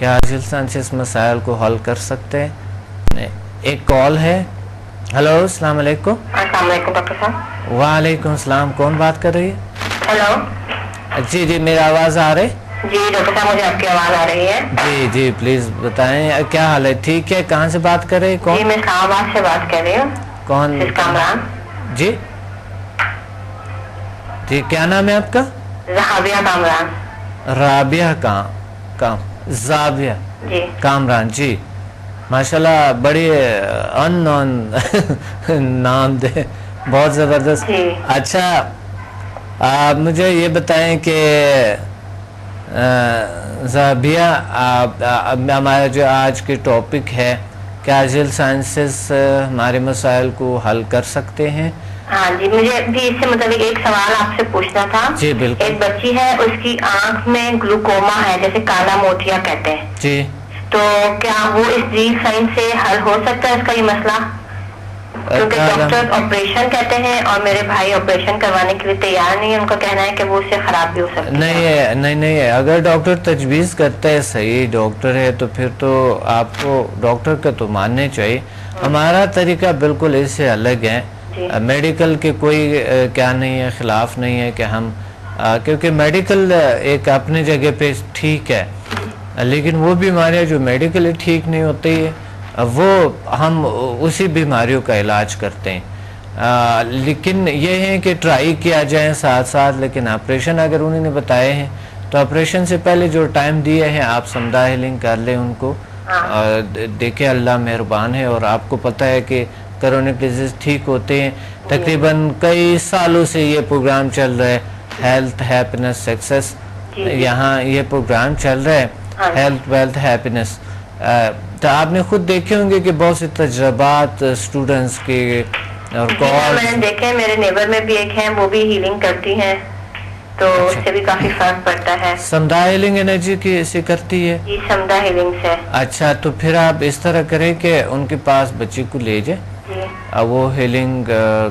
کیا عاجل سائنسز مسائل کو حل کر سکتے ہیں؟ ایک کال ہے. ہلو السلام علیکم. السلام علیکم ڈاکٹر صاحب. وعلیکم السلام. کون بات کر رہی ہے؟ ہلو. جی میری آواز آ رہی؟ جی ڈاکٹر صاحب مجھے آپ کی آواز آ رہی ہے. جی پلیز بتائیں کیا حال ہے؟ ٹھیک ہے. کہاں سے بات کر رہے ہیں؟ کون؟ جی میں اسلام آباد سے بات کر رہی ہوں. کون؟ کامران. جی کیا نام ہے آپ کا؟ رابعہ کامران. رابعہ زابیہ جی کامران. جی ماشاءاللہ بڑی ان نون نام دے، بہت زبردست. جی. اچھا آپ مجھے یہ بتائیں کہ زابیہ ہمارا جو آج کے ٹاپک ہے کیا عاجل سائنسز ہمارے مسائل کو حل کر سکتے ہیں؟ ہاں جی مجھے بھی اس سے مطابق ایک سوال آپ سے پوچھنا تھا. جی بالکل. ایک بچی ہے، اس کی آنکھ میں گلوکوما ہے، جیسے کالا موتیا کہتے ہیں. جی تو کیا وہ اس جیل سائن سے حل ہو سکتا ہے اس کا یہ مسئلہ؟ کیونکہ ڈاکٹر آپریشن کہتے ہیں اور میرے بھائی آپریشن کروانے کے لیے تیار نہیں ہے. ان کا کہنا ہے کہ وہ اس سے خراب بھی ہو سکتی ہے. نہیں اگر ڈاکٹر تجویز کرتا ہے، صحیح ڈاکٹر ہے، تو پھر تو آپ کو ڈاکٹر کا تو ماننے چاہیے. ہمارا طریقہ بالکل اس سے الگ ہے. میڈیکل کے کوئی کیا نہیں ہے، خلاف نہیں ہے کہ ہم کیونکہ میڈیکل ایک اپنی جگہ پہ ٹھیک ہے، لیکن وہ بیماریاں جو میڈیکلی ٹھیک نہیں ہوتی ہے وہ ہم اسی بیماریوں کا علاج کرتے ہیں. لیکن یہ ہے کہ ٹرائی کیا جائے ساتھ ساتھ. لیکن آپریشن اگر انہوں نے بتائے ہیں تو آپریشن سے پہلے جو ٹائم دیے ہیں آپ سمدھا ہیلنگ کر لیں ان کو. دیکھیں اللہ مہربان ہے. اور آپ کو پتہ ہے کہ کرونک ڈیزیز ٹھیک ہوتے ہیں. تقریباً کئی سالوں سے یہ پروگرام چل رہا ہے، ہیلتھ ہیپینس سکسیس. یہاں یہ پروگرام چل رہا ہے ہیلتھ ویلتھ ہیپینس. تو آپ نے خود دیکھے ہوں گے کہ بہت سے تجربات اسٹوڈنٹس کے اور میں نے دیکھے. میرے نیبر میں بھی ایک ہیں، وہ بھی ہیلنگ کرتی ہیں، تو اس سے بھی کافی فرق پڑتا ہے. سمدھا ہیلنگ انرجی کی سے کرتی ہے؟ جی سمدھا ہیلنگ سے. اچھا تو پھر آپ اس طرح کریں کہ ان کے پاس بچی کو لے جائیں، وہ ہیلنگ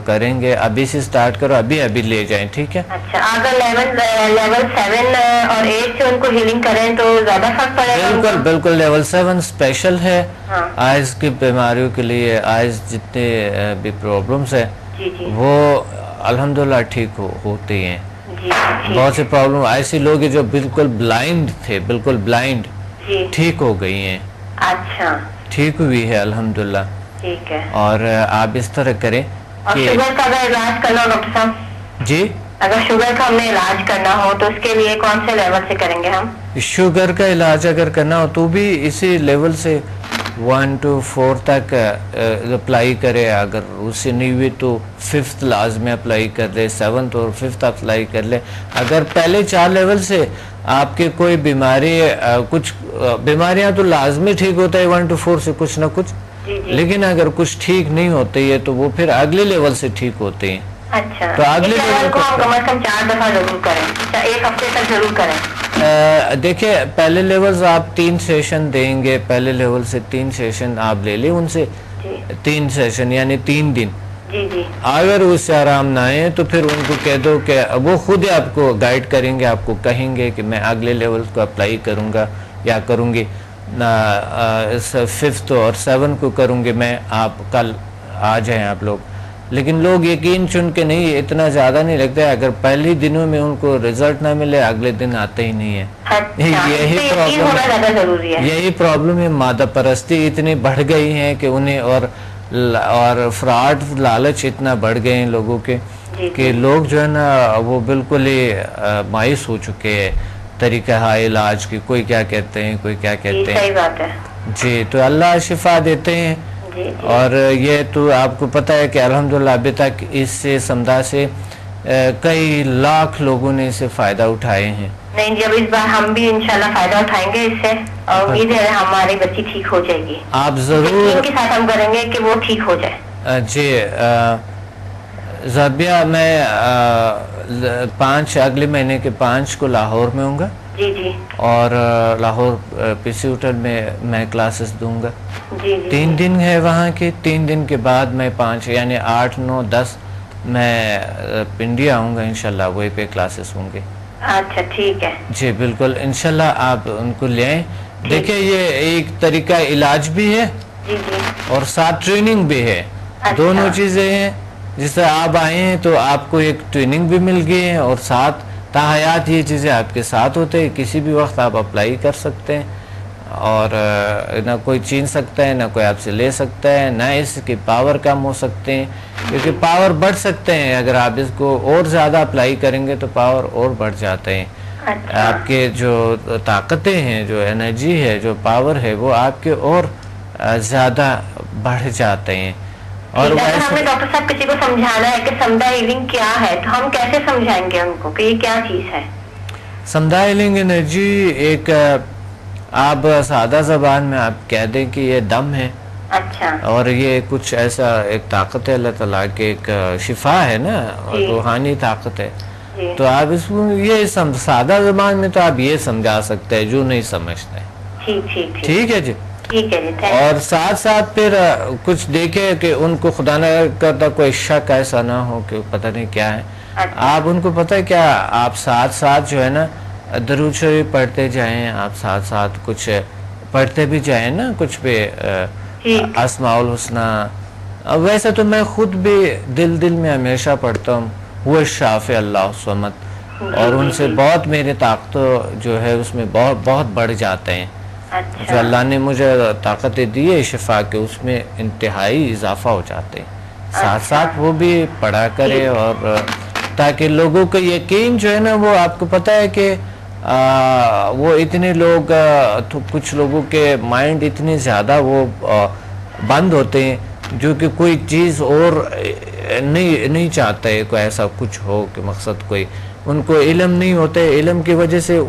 کریں گے. ابھی سے سٹارٹ کرو، ابھی لے جائیں. ٹھیک ہے. اچھا اگر لیول 7 اور 8 سے ان کو ہیلنگ کریں تو زیادہ فرق پڑے گا؟ بالکل لیول 7 اسپیشل ہے آئز کی بیماریوں کے لیے. آئز جتنے بھی پرابلمس ہیں وہ الحمدللہ ٹھیک ہوتے ہیں. بہت سے پرابلم ایسے لوگ جو بالکل بلائنڈ تھے، بالکل بلائنڈ، ٹھیک ہو گئی ہیں. اچھا ٹھیک ہوئی ہے الحمدللہ. ٹھیک ہے. اور آپ اس طرح کریں. اور شوگر کا اگر علاج کرنا ہو ڈاکٹر صاحب؟ جی اگر شوگر کا ہمیں علاج کرنا ہو تو اس کے لیے کون سے لیول سے کریں گے ہم؟ شوگر کا علاج اگر کرنا ہو تو بھی اسی لیول سے 1 to 4 تک اپلائی کرے. اگر اس سے نہیں ہوئی تو 5th لازمی اپلائی کر لے، 7th اور 5th اپلائی کر لے. اگر پہلے 4 لیول سے آپ کے کوئی بیماری، کچھ بیماریاں تو لازمی ٹھیک ہوتا ہے 1 to 4 سے کچھ نہ کچھ، لیکن اگر کچھ ٹھیک نہیں ہوتی ہے تو وہ پھر اگلے لیول سے ٹھیک ہوتے ہیں. اچھا تو اگلے لیول کو ہم کم از کم 4 دفعہ ضرور کریں، 1 ہفتے تک ضرور کریں. دیکھیں پہلے لیولز آپ 3 سیشن دیں گے. پہلے لیول سے 3 سیشن آپ لے لیں ان سے. 3 سیشن یعنی 3 دن. اگر اس سے آرام نہ آئے تو پھر ان کو کہہ دو کہ وہ خود آپ کو گائیڈ کریں گے، آپ کو کہیں گے کہ میں اگلے لیول کو اپلائی کروں گا یا کروں گی 5th اور 7 کو کروں گی میں. آپ کل آ جائیں آپ لوگ. لیکن لوگ یقین چن کے نہیں، اتنا زیادہ نہیں لگتا ہے. اگر پہلی دنوں میں ان کو رزلٹ نہ ملے اگلے دن آتے ہی نہیں ہے. یہی پرابلم ہے. مادہ پرستی اتنی بڑھ گئی ہے کہ انہیں اور فراڈ لالچ اتنا بڑھ گئے ہیں لوگوں کے کہ لوگ جو ہے نا وہ بالکل ہی مایوس ہو چکے ہیں طریقہ علاج کی. کوئی کیا کہتے ہیں، کوئی کیا کہتے ہیں. جی تو اللہ شفا دیتے ہیں. اور یہ تو آپ کو پتہ ہے کہ الحمدللہ ابھی تک اس سے سمدھا سے کئی لاکھ لوگوں نے اس سے فائدہ اٹھائے ہیں. نہیں جب اس بار ہم بھی انشاءاللہ فائدہ اٹھائیں گے اس سے، اور امید ہے ہماری بچی ٹھیک ہو جائے گی. آپ ضرور ان کے ساتھ ہم کریں گے کہ وہ ٹھیک ہو جائے. جی زابیہ میں 5 اگلے مہینے کے 5 کو لاہور میں ہوں گا. جی اور لاہور پی سی ہوٹل میں کلاسز دوں گا. 3 دن ہے وہاں کے. 3 دن کے بعد میں 5 یعنی 8 9 10 میں پنڈی آؤں گا انشاءاللہ. وہی پہ کلاسز ہوں گے. اچھا ٹھیک ہے. جی بالکل انشاءاللہ آپ ان کو لے آئیں. دیکھیں یہ ایک طریقہ علاج بھی ہے جی جی اور ساتھ ٹریننگ بھی ہے، دونوں چیزیں ہیں. جس طرح آپ آئے ہیں تو آپ کو ایک ٹریننگ بھی مل گئی ہے اور ساتھ تاحیات یہ چیزیں آپ کے ساتھ ہوتے ہیں، کسی بھی وقت آپ اپلائی کر سکتے ہیں اور نہ کوئی چھین سکتا ہے، نہ کوئی آپ سے لے سکتا ہے، نہ اس کی پاور کم ہو سکتے ہیں، کیونکہ پاور بڑھ سکتے ہیں. اگر آپ اس کو اور زیادہ اپلائی کریں گے تو پاور اور بڑھ جاتے ہیں. آپ کے جو طاقتیں ہیں، جو انرجی ہے، جو پاور ہے، وہ آپ کے اور زیادہ بڑھ جاتے ہیں. اور اگر ہمیں ڈاکٹر صاحب کسی کو سمجھانا ہے کہ سمدھا ہیلنگ کیا ہے تو ہم کیسے سمجھائیں گے ان کو کہ یہ کیا چیز ہے؟ سمدھا ہیلنگ انرجی ایک آپ سادہ زبان میں آپ کہہ دیں کہ یہ دم ہے. اچھا. اور یہ کچھ ایسا ایک طاقت ہے اللہ تعالیٰ کی، ایک شفا ہے نا، روحانی طاقت ہے. تو آپ اس کو یہ سادہ زبان میں تو آپ یہ سمجھا سکتے ہیں جو نہیں سمجھتے. ٹھیک ہے جی. اور ساتھ ساتھ پھر کچھ دیکھیں کہ ان کو خدا نہ کرتا کوئی شک ایسا نہ ہو کہ پتہ نہیں کیا ہے. آپ ان کو پتہ ہے کیا، آپ ساتھ ساتھ جو ہے نا درود شریف پڑھتے جائیں، آپ ساتھ ساتھ کچھ پڑھتے بھی جائیں نا، کچھ بھی اسماء الحسنہ. ویسے تو میں خود بھی دل میں ہمیشہ پڑھتا ہوں وہ الشافی اللہ الصمد، اور ان سے بہت میرے طاقت جو ہے اس میں بہت بڑھ جاتے ہیں. جو اللہ نے مجھے طاقتیں دی ہے شفا کے، اس میں انتہائی اضافہ ہو جاتے ہیں. ساتھ ساتھ وہ بھی پڑھا کرے، اور تاکہ لوگوں کا یقین جو ہے نا، وہ آپ کو پتہ ہے کہ وہ اتنے لوگ، کچھ لوگوں کے مائنڈ اتنے زیادہ وہ بند ہوتے ہیں جو کہ کوئی چیز اور نہیں چاہتا ہے، کوئی ایسا کچھ ہو کہ مقصد کوئی، ان کو علم نہیں ہوتا ہے. علم کی وجہ سے،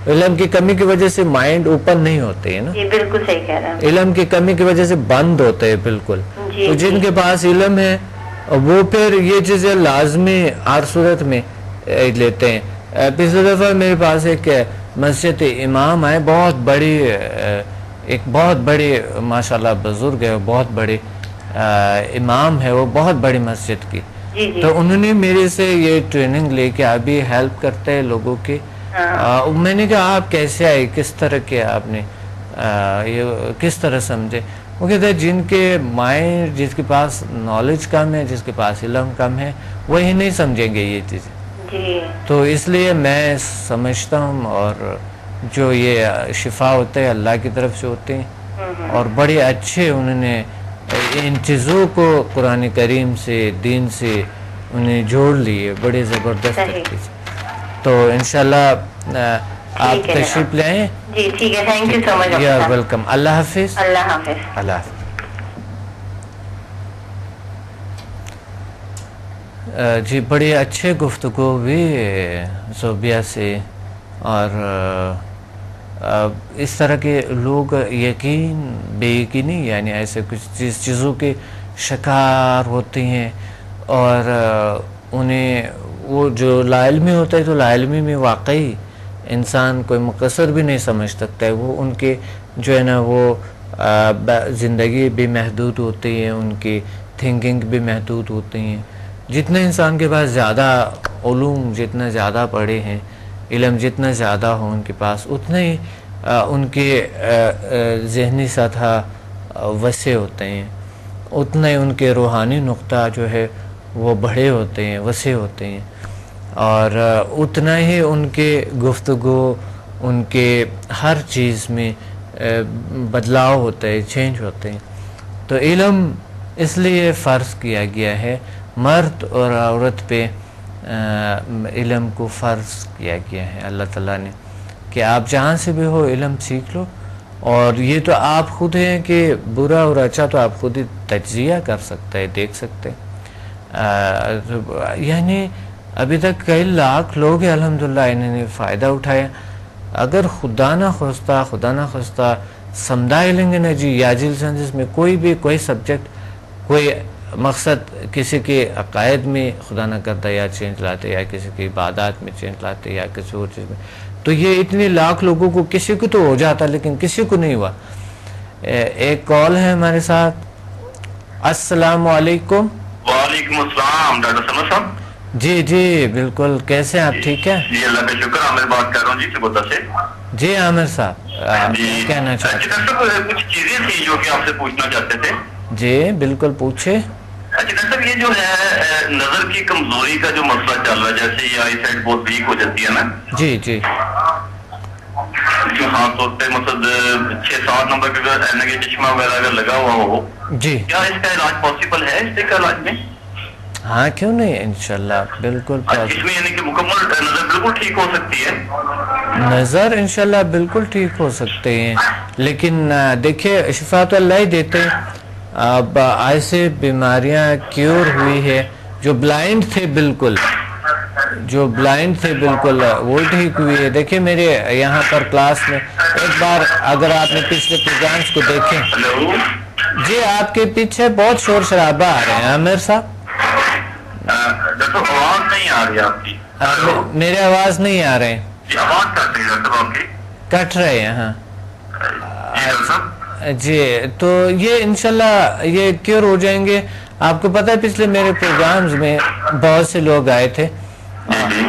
علم کی کمی کی وجہ سے مائنڈ اوپن نہیں ہوتے ہیں نا. بالکل صحیح کہہ رہے ہیں. علم کی کمی کی وجہ سے بند ہوتے ہیں بالکل. تو جن کے پاس علم ہے وہ پھر یہ چیزیں لازمی ہر صورت میں لیتے ہیں. پچھلے دفعہ میرے پاس ایک مسجد امام ہے، بہت بڑی، ایک بہت بڑی ماشاءاللہ بزرگ ہے، بہت بڑی امام ہے وہ، بہت بڑی مسجد کی. تو انہوں نے میرے سے یہ ٹریننگ لے کے ابھی ہیلپ کرتے ہیں لوگوں کی. میں نے کہا آپ کیسے آئے، کس طرح کے آپ نے یہ کس طرح سمجھے؟ وہ کہتے ہیں جن کے مائنڈ، جس کے پاس نالج کم ہے، جس کے پاس علم کم ہے، وہی نہیں سمجھیں گے یہ چیزیں. تو اس لیے میں سمجھتا ہوں، اور جو یہ شفا ہوتے ہیں اللہ کی طرف سے ہوتے ہیں، اور بڑے اچھے انہوں نے ان چیزوں کو قرآن کریم سے، دین سے انہیں جوڑ لیے بڑے زبردست طریقے سے. تو انشاءاللہ آپ تشریف لے آئیں. جی ٹھیک ہے، thank you so much. You are welcome. اللہ حافظ. اللہ حافظ. اللہ حافظ. جی بڑی اچھے گفتگو بھی زوبیہ سے، اور اس طرح کے لوگ یقین بے یقینی یعنی ایسے کچھ چیزوں کے شکار ہوتے ہیں، اور انہیں وہ جو لا علمی ہوتا ہے تو لا علمی میں واقعی انسان کوئی مقصر بھی نہیں سمجھ سکتا ہے. وہ ان کے جو ہے نا وہ زندگی بھی محدود ہوتی ہے، ان کی تھنکنگ بھی محدود ہوتی ہیں. جتنے انسان کے پاس زیادہ علوم، جتنا زیادہ پڑھے ہیں، علم جتنا زیادہ ہو ان کے پاس، اتنے ہی ان کے ذہنی سطح وسیع ہوتے ہیں، اتنا ہی ان کے روحانی نقطہ جو ہے وہ بڑے ہوتے ہیں، وسیع ہوتے ہیں، اور اتنا ہی ان کے گفتگو، ان کے ہر چیز میں بدلاؤ ہوتا ہے، چینج ہوتے ہیں. تو علم اس لیے فرض کیا گیا ہے، مرد اور عورت پہ علم کو فرض کیا گیا ہے اللہ تعالیٰ نے، کہ آپ جہاں سے بھی ہو علم سیکھ لو. اور یہ تو آپ خود ہیں کہ برا اور اچھا تو آپ خود ہی تجزیہ کر سکتے ہیں، دیکھ سکتے ہیں. یعنی ابھی تک کئی لاکھ لوگ ہیں الحمدللہ انہوں نے فائدہ اٹھایا. اگر خدا نہ خواستہ سمدھا ہیلنگ انرجی یا جل سائنسز میں کوئی سبجیکٹ، کوئی مقصد کسی کے عقائد میں خدا نہ کرتا یا چینج لاتے، یا کسی کی عبادات میں چینج لاتے، یا کسی اور چیز میں، تو یہ اتنے لاکھ لوگوں کو کسی کو تو ہو جاتا لیکن کسی کو نہیں ہوا. ایک کال ہے ہمارے ساتھ. السلام علیکم. وعلیکم السلام ڈاکٹر سمد صاحب. جی بالکل، کیسے ہیں آپ؟ ٹھیک ہے جی اللہ کا شکر. عامر بات کر رہا ہوں جی سبوتا سے. جی عامر صاحب آپ جی کہنا چاہتے ہیں؟ ڈاکٹر صاحب کچھ چیزیں تھیں جو کہ آپ سے پوچھنا چاہتے تھے. جی بالکل پوچھے. ڈاکٹر صاحب یہ جو ہے نظر کی کمزوری کا جو مسئلہ چل رہا ہے, جیسے یہ آئی سائٹ بہت ویک ہو جاتی ہے نا, جی جی جو خاص طور پہ مطلب 6-7 نمبر کا اینے کے چشمہ وغیرہ اگر لگا ہوا ہو, جی کیا اس کا علاج پاسبل ہے اس کا علاج میں؟ ہاں کیوں نہیں, انشاءاللہ بالکل اس میں یعنی کہ مکمل نظر بالکل ٹھیک ہو سکتی ہے؟ نظر انشاءاللہ بالکل ٹھیک ہو سکتے ہیں, لیکن دیکھیں شفا تو اللہ ہی دیتے ہیں. اب ایسے بیماریاں کیور ہوئی ہے, جو بلائنڈ تھے بالکل, وہ ٹھیک ہوئی ہے. دیکھیں میرے یہاں پر کلاس میں ایک بار اگر آپ نے پچھلے پروگرامز کو دیکھیں. ہلو جی آپ کے پیچھے بہت شور شرابہ آ رہے ہیں عامر صاحب. ڈاکٹر آواز نہیں آ رہی آپ کی. میرے آواز نہیں آ رہے ہیں, جی آواز کٹ رہی ہے ڈاکٹر آپ کی. کٹ رہے ہیں. ہاں جی ڈاکٹر صاحب. جی تو یہ انشاءاللہ یہ کیور ہو جائیں گے. آپ کو پتہ ہے پچھلے میرے پروگرامز میں بہت سے لوگ آئے تھے,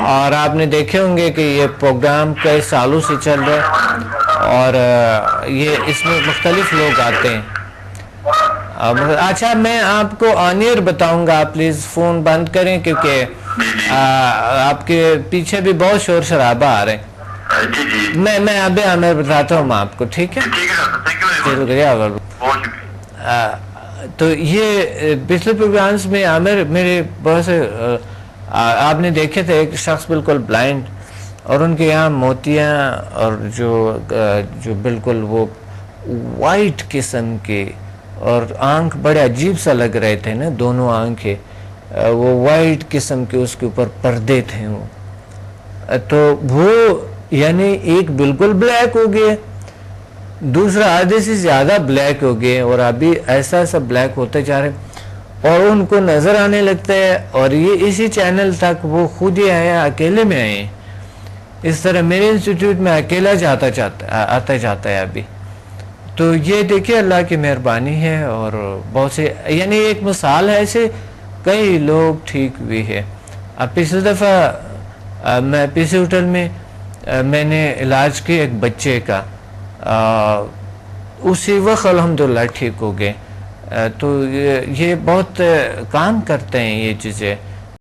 اور آپ نے دیکھے ہوں گے کہ یہ پروگرام کئی سالوں سے چل رہا ہے, اور یہ اس میں مختلف لوگ آتے ہیں. اچھا میں آپ کو آن ایئر بتاؤں گا, آپ پلیز فون بند کریں کیونکہ آپ کے پیچھے بھی بہت شور شرابہ آ رہے ہیں. جی جی میں ابھی عامر بتاتا ہوں آپ کو, ٹھیک ہے؟ ٹھیک ہے doctor, thank you very much, شکریہ. بہت شکریہ. تو یہ پچھلے پروگرامز میں عامر میرے بہت سے آپ نے دیکھے تھے, ایک شخص بالکل بلائنڈ, اور ان کے یہاں موتیاں اور جو بالکل وہ وائٹ قسم کے, اور آنکھ بڑے عجیب سا لگ رہے تھے نا, دونوں آنکھیں وہ وائٹ قسم کے, اس کے اوپر پردے تھے وہ. تو وہ یعنی ایک بالکل بلیک ہو گئے, دوسرا آدھے سے زیادہ بلیک ہو گئے, اور ابھی ایسا بلیک ہوتے جا رہے, اور ان کو نظر آنے لگتا ہے. اور یہ اسی چینل تک وہ خود ہی آیا, اکیلے میں آئے. اس طرح میرے انسٹیٹیوٹ میں اکیلا آتا جاتا ہے ابھی. تو یہ دیکھیں اللہ کی مہربانی ہے, اور بہت سے یعنی ایک مثال ہے, ایسے کئی لوگ ٹھیک ہوئے ہیں. اب پچھلی دفعہ میں پی ہوٹل میں میں نے علاج کیا ایک بچے کا, اسی وقت الحمدللہ ٹھیک ہو گئے. تو یہ بہت کام کرتے ہیں یہ چیزیں.